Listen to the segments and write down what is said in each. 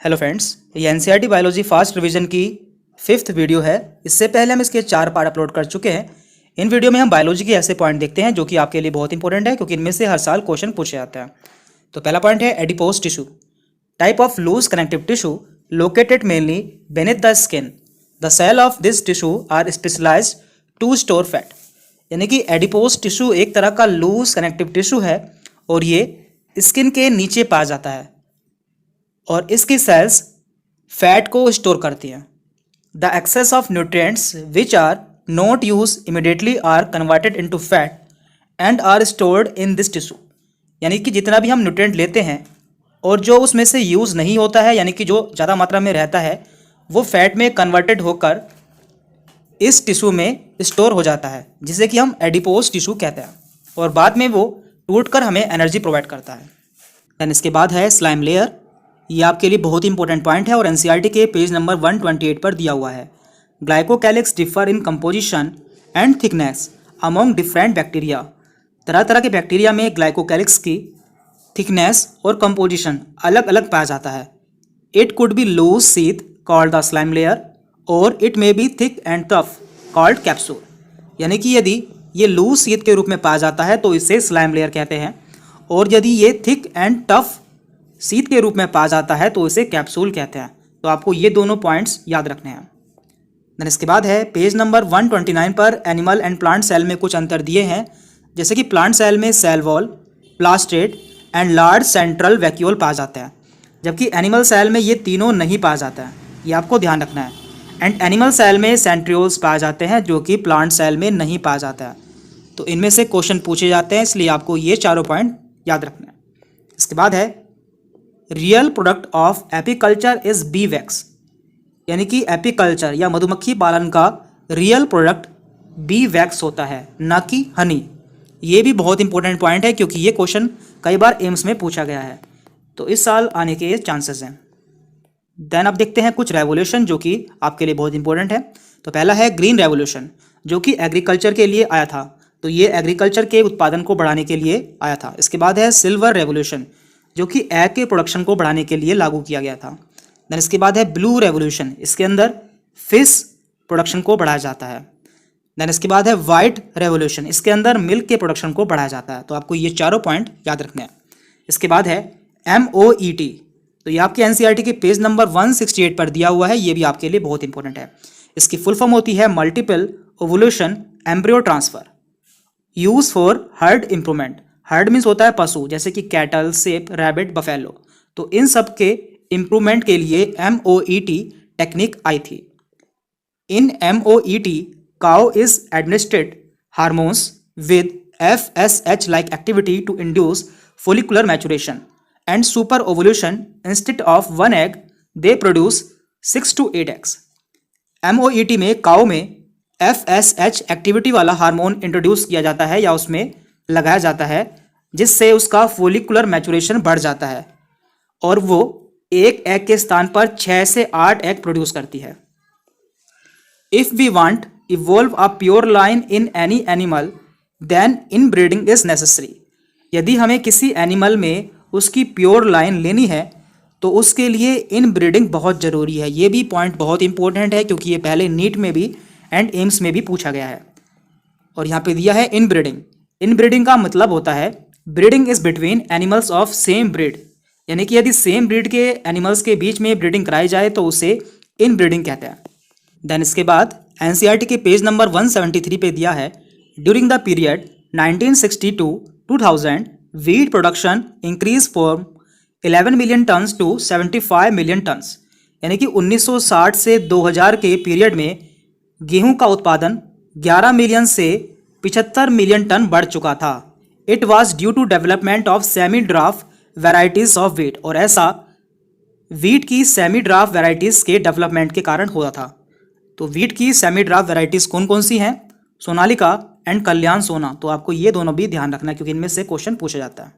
Hello friends, ये NCERT biology fast revision की 5th video है। इससे पहले हम इसके 4 पार्ट अपलोड कर चुके हैं। इन वीडियो में हम बायोलॉजी के ऐसे पॉइंट देखते हैं जो कि आपके लिए बहुत इंपॉर्टेंट है, क्योंकि इनमें से हर साल क्वेश्चन पूछे जाते हैं। तो पहला पॉइंट है adipose tissue, type of loose connective tissue located mainly beneath the skin. The cell of this tissue are specialised to store fat. यानी कि एडिपोज टिश्यू एक तरह का लूज कनेक्टिव टिश्यू है और ये स्किन के नीचे पाया जाता है और इसकी सेल्स फैट को स्टोर करती हैं। The excess of nutrients which are not use immediately are converted into fat and are stored in this tissue. यानी कि जितना भी हम न्यूट्रिएंट लेते हैं और जो उसमें से यूज़ नहीं होता है, यानी कि जो ज़्यादा मात्रा में रहता है, वो फैट में कन्वर्टेड होकर इस टिश्यू में स्टोर हो जाता है, जिसे कि हम एडिपोज टिश्यू कहते हैं, और बाद में वो टूटकर हमें एनर्जी प्रोवाइड करता है। देन इसके बाद है स्लाइम लेयर। ये आपके लिए बहुत ही इंपॉर्टेंट पॉइंट है और एनसीईआरटी के पेज नंबर 128 पर दिया हुआ है। Glycocalyx differ in composition and thickness among different bacteria. तरह तरह के बैक्टीरिया में ग्लाइकोकैलिक्स की थिकनेस और कंपोजिशन अलग अलग पाया जाता है। It could be loose sheath called the slime layer और it may be thick and tough called capsule. यानी कि यदि ये लूज शीथ के रूप में पाया जाता है तो इसे स्लाइम लेयर कहते हैं, और यदि ये थिक एंड टफ शीथ के रूप में पाया जाता है तो इसे कैप्सूल कहते हैं। तो आपको ये दोनों पॉइंट्स याद रखने हैं। देन इसके बाद है पेज नंबर 129 पर एनिमल एंड प्लांट सेल में कुछ अंतर दिए हैं, जैसे कि प्लांट सेल में cell wall, plastids and large central vacuole पाया जाते हैं, जबकि एनिमल सेल में ये तीनों नहीं पाया जाता है। ये आपको ध्यान रखना है। एंड एनिमल सेल में सेंट्रियोल्स पाए जाते हैं, जो कि प्लांट सेल में नहीं पाया जाता है। तो इनमें से क्वेश्चन पूछे जाते हैं, इसलिए आपको ये चारों पॉइंट याद रखना है। इसके बाद है real product of apiculture is B wax. यानी कि एपीकल्चर या मधुमक्खी पालन का रियल प्रोडक्ट बी वैक्स होता है, ना कि हनी। ये भी बहुत इंपॉर्टेंट पॉइंट है, क्योंकि ये क्वेश्चन कई बार एम्स में पूछा गया है, तो इस साल आने के चांसेस हैं। देन अब देखते हैं कुछ रेवोल्यूशन जो कि आपके लिए बहुत इंपॉर्टेंट है। तो पहला है ग्रीन रेवोल्यूशन, जो कि एग्रीकल्चर के लिए आया था। तो ये एग्रीकल्चर के उत्पादन को बढ़ाने के लिए आया था। इसके बाद है सिल्वर रेवोल्यूशन, जो कि एग के प्रोडक्शन को बढ़ाने के लिए लागू किया गया था। देन इसके बाद है ब्लू रेवोल्यूशन, इसके अंदर फिश प्रोडक्शन को बढ़ाया जाता है। देन इसके बाद है वाइट रेवोल्यूशन, इसके अंदर मिल्क के प्रोडक्शन को बढ़ाया जाता है। तो आपको ये चारों पॉइंट याद रखने हैं। इसके बाद है MOET, तो ये आपके एनसीईआरटी के पेज नंबर 168 पर दिया हुआ है। ये भी आपके लिए बहुत इंपॉर्टेंट है। इसकी फुल फॉर्म होती है multiple ovulation embryo transfer, use for heard improvement. Heard means होता है पशु, जैसे कि कैटल, सेप, रैबिट, बफेलो। तो इन सब के इम्प्रूवमेंट के लिए MOET टेक्निक आई थी। In MOET cow is administered hormones with FSH like activity to induce follicular maturation and super ovulation. Instead of 1 egg they produce 6 to 8 eggs. MOET में cow में FSH activity वाला hormone introduce किया जाता है या उसमें लगाया जाता है, जिससे उसका फोलिकुलर मैचुरेशन बढ़ जाता है और वो एक एग के स्थान पर 6 से 8 एग प्रोड्यूस करती है। If we want evolve a pure line in any animal then inbreeding is necessary. यदि हमें किसी एनिमल में उसकी प्योर लाइन लेनी है तो उसके लिए इनब्रीडिंग बहुत ज़रूरी है। ये भी पॉइंट बहुत इंपॉर्टेंट है, क्योंकि ये पहले नीट में भी एंड एम्स में भी पूछा गया है। और यहाँ पे दिया है इनब्रीडिंग। इनब्रीडिंग का मतलब होता है breeding is between animals of same breed. यानी कि यदि सेम ब्रीड के एनिमल्स के बीच में ब्रीडिंग कराई जाए तो उसे इनब्रीडिंग कहते हैं। देन इसके बाद एनसीईआरटी के पेज नंबर 173 पे दिया है during the period 1960 to 2000 wheat production increased from 11 million tons to 75 million tons। यानी कि 1960 से 2000 के पीरियड में गेहूं का उत्पादन 11 मिलियन से 75 मिलियन टन बढ़ चुका था। It was due to development of semi draft varieties of wheat, और ऐसा व्हीट की सेमी ड्राफ्ट वेराइटीज़ के डेवलपमेंट के कारण हुआ था। तो व्हीट की सेमी ड्राफ्ट वेराइटीज़ कौन कौन सी हैं? सोनालिका एंड कल्याण सोना। तो आपको ये दोनों भी ध्यान रखना है, क्योंकि इनमें से क्वेश्चन पूछा जाता है।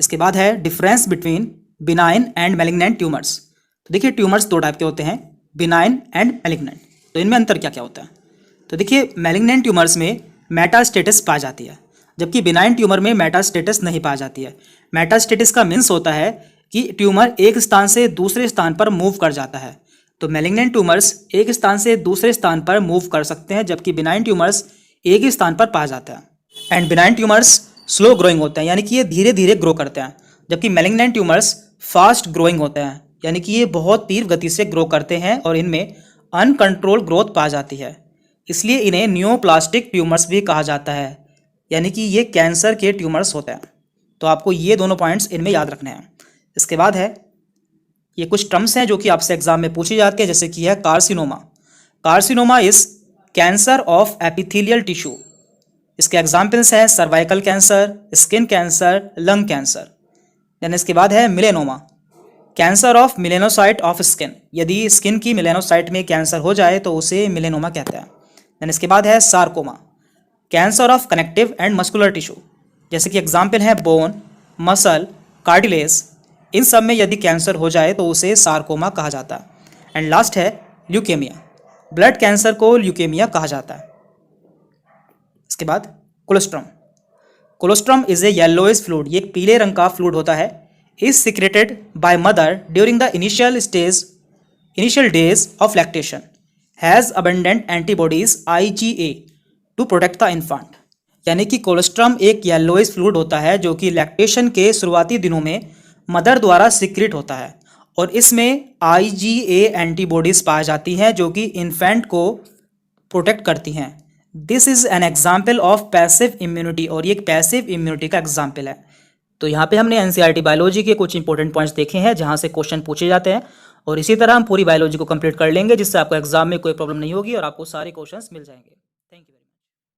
इसके बाद है difference between benign and malignant tumours. तो देखिए ट्यूमर्स 2 टाइप के होते हैं, बिनाइन एंड मैलिग्नेंट। तो इनमें अंतर क्या क्या होता है? तो देखिए मैलिग्नेंट ट्यूमर्स में मेटास्टेटस पाई जाती है, जबकि बिनाइन ट्यूमर में मेटास्टेटस नहीं पाई जाती है। मेटास्टेटस का मीन्स होता है कि ट्यूमर एक स्थान से दूसरे स्थान पर मूव कर जाता है। तो मैलिग्नेंट ट्यूमर्स एक स्थान से दूसरे स्थान पर मूव कर सकते हैं, जबकि बिनाइन ट्यूमर्स एक ही स्थान पर पाया जाता है। And benign tumours slow growing होते हैं, यानी कि ये धीरे धीरे ग्रो करते हैं, जबकि मैलिग्नेंट ट्यूमर्स फास्ट ग्रोइंग होते हैं, यानी कि ये बहुत तीव्र गति से ग्रो करते हैं और इनमें अनकंट्रोल ग्रोथ पाई जाती है। इसलिए इन्हें न्यूप्लास्टिक ट्यूमर्स भी कहा जाता है, यानी कि ये कैंसर के ट्यूमर्स होते हैं। तो आपको ये दोनों पॉइंट्स इनमें याद रखने हैं। इसके बाद है ये कुछ टर्म्स हैं जो कि आपसे एग्जाम में पूछी जाती है, जैसे कि है carcinoma. Carcinoma is cancer of epithelial tissue. इसके एग्जाम्पल्स हैं cervical cancer, skin cancer, lung cancer. Then इसके बाद है melanoma, cancer of melanocyte of skin. यदि स्किन की मिलेनोसाइट में कैंसर हो जाए तो उसे मिलेनोमा कहते हैं। देन इसके बाद है sarcoma, cancer of connective and muscular tissue. जैसे कि एग्जाम्पल है बोन, मसल, कार्टिलेज। इन सब में यदि कैंसर हो जाए तो उसे सार्कोमा कहा जाता है। एंड लास्ट है ल्यूकेमिया, ब्लड कैंसर को ल्यूकेमिया कहा जाता है। इसके बाद colostrum. Colostrum is a yellowish fluid, ये एक पीले रंग का फ्लूइड होता है। Is secreted by mother during the initial days of lactation, has abundant antibodies IgA to protect the infant. यानी कि कोलोस्ट्रम एक येलोइश फ्लूइड होता है जो कि लैक्टेशन के शुरुआती दिनों में मदर द्वारा सीक्रेट होता है, और इसमें IgA एंटीबॉडीज पाई जाती हैं जो कि इन्फेंट को प्रोटेक्ट करती हैं। This is an example of passive immunity, और ये एक पैसिव इम्यूनिटी का एग्जाम्पल है। तो यहाँ पे हमने NCERT बायोलॉजी के कुछ इंपॉर्टेंट पॉइंट्स देखे हैं जहाँ से क्वेश्चन पूछे जाते हैं, और इसी तरह हम पूरी बायोलॉजी को कंप्लीट कर लेंगे जिससे आपको एग्जाम में कोई प्रॉब्लम नहीं होगी और आपको सारे क्वेश्चंस मिल जाएंगे।